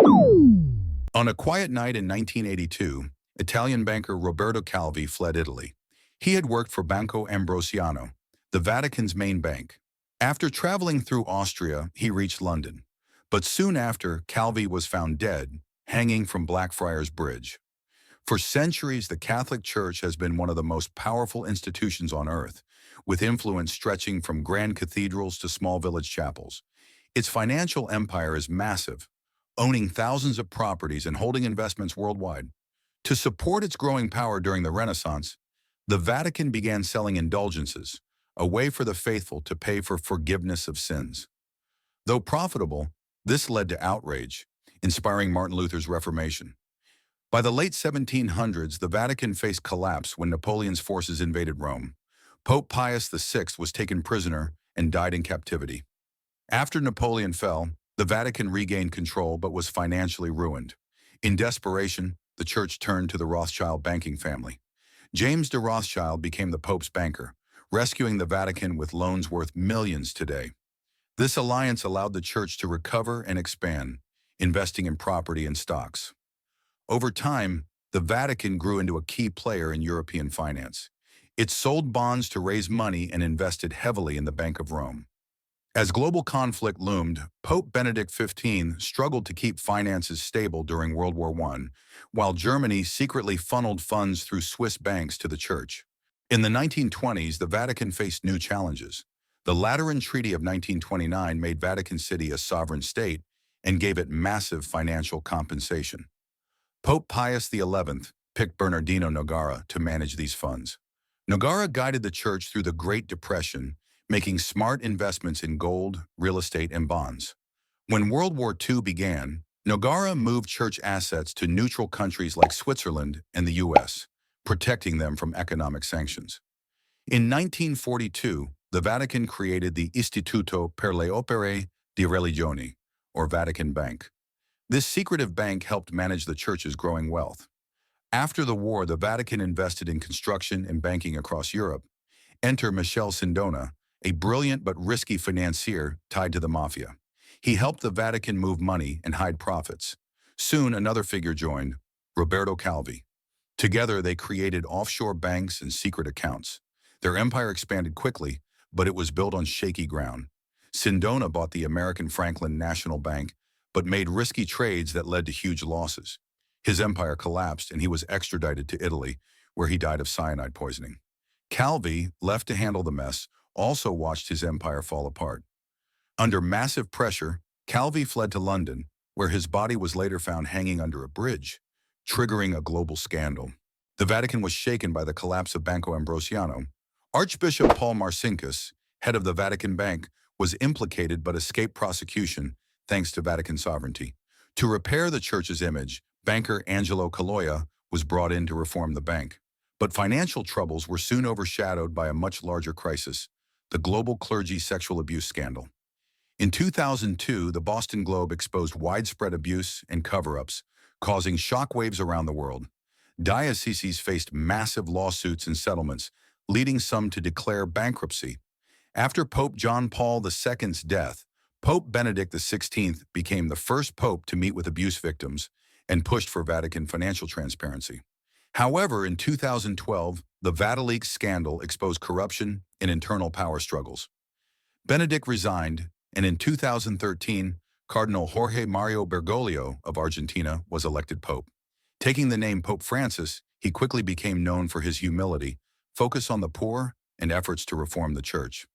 On a quiet night in 1982, Italian banker Roberto Calvi fled Italy. He had worked for Banco Ambrosiano, the Vatican's main bank. After traveling through Austria, he reached London. But soon after, Calvi was found dead, hanging from Blackfriars Bridge. For centuries, the Catholic Church has been one of the most powerful institutions on earth, with influence stretching from grand cathedrals to small village chapels. Its financial empire is massive, owning thousands of properties and holding investments worldwide. To support its growing power during the Renaissance, the Vatican began selling indulgences, a way for the faithful to pay for forgiveness of sins. Though profitable, this led to outrage, inspiring Martin Luther's Reformation. By the late 1700s, the Vatican faced collapse when Napoleon's forces invaded Rome. Pope Pius VI was taken prisoner and died in captivity. After Napoleon fell, the Vatican regained control but was financially ruined. In desperation, the church turned to the Rothschild banking family. James de Rothschild became the Pope's banker, rescuing the Vatican with loans worth millions today. This alliance allowed the church to recover and expand, investing in property and stocks. Over time, the Vatican grew into a key player in European finance. It sold bonds to raise money and invested heavily in the Bank of Rome. As global conflict loomed, Pope Benedict XV struggled to keep finances stable during World War I, while Germany secretly funneled funds through Swiss banks to the church. In the 1920s, the Vatican faced new challenges. The Lateran Treaty of 1929 made Vatican City a sovereign state and gave it massive financial compensation. Pope Pius XI picked Bernardino Nogara to manage these funds. Nogara guided the church through the Great Depression, making smart investments in gold, real estate, and bonds. When World War II began, Nogara moved church assets to neutral countries like Switzerland and the US, protecting them from economic sanctions. In 1942, the Vatican created the Istituto per le Opere di Religione, or Vatican Bank. This secretive bank helped manage the church's growing wealth. After the war, the Vatican invested in construction and banking across Europe. Enter Michele Sindona, a brilliant but risky financier tied to the mafia. He helped the Vatican move money and hide profits. Soon, another figure joined, Roberto Calvi. Together, they created offshore banks and secret accounts. Their empire expanded quickly, but it was built on shaky ground. Sindona bought the American Franklin National Bank, but made risky trades that led to huge losses. His empire collapsed and he was extradited to Italy, where he died of cyanide poisoning. Calvi, left to handle the mess, also watched his empire fall apart. Under massive pressure, Calvi fled to London, where his body was later found hanging under a bridge, triggering a global scandal. The Vatican was shaken by the collapse of Banco Ambrosiano. Archbishop Paul Marcinkus, head of the Vatican Bank, was implicated but escaped prosecution thanks to Vatican sovereignty. To repair the church's image, banker Angelo Caloia was brought in to reform the bank. But financial troubles were soon overshadowed by a much larger crisis, the global clergy sexual abuse scandal. In 2002, the Boston Globe exposed widespread abuse and cover-ups, causing shockwaves around the world. Dioceses faced massive lawsuits and settlements, leading some to declare bankruptcy. After Pope John Paul II's death, Pope Benedict XVI became the first pope to meet with abuse victims and pushed for Vatican financial transparency. However, in 2012, the VatiLeaks scandal exposed corruption and internal power struggles. Benedict resigned, and in 2013, Cardinal Jorge Mario Bergoglio of Argentina was elected pope. Taking the name Pope Francis, he quickly became known for his humility, focus on the poor, and efforts to reform the church.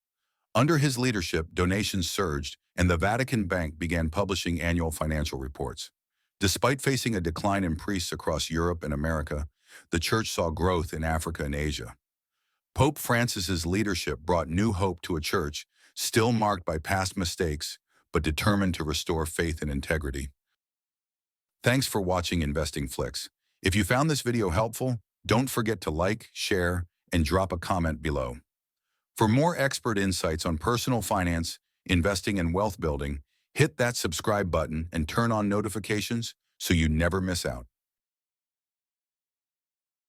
Under his leadership, donations surged, and the Vatican Bank began publishing annual financial reports. Despite facing a decline in priests across Europe and America, the church saw growth in Africa and Asia. Pope Francis's leadership brought new hope to a church still marked by past mistakes, but determined to restore faith and integrity. Thanks for watching InvestingFlix. If you found this video helpful, don't forget to like, share, and drop a comment below. For more expert insights on personal finance, investing, and wealth building, hit that subscribe button and turn on notifications so you never miss out.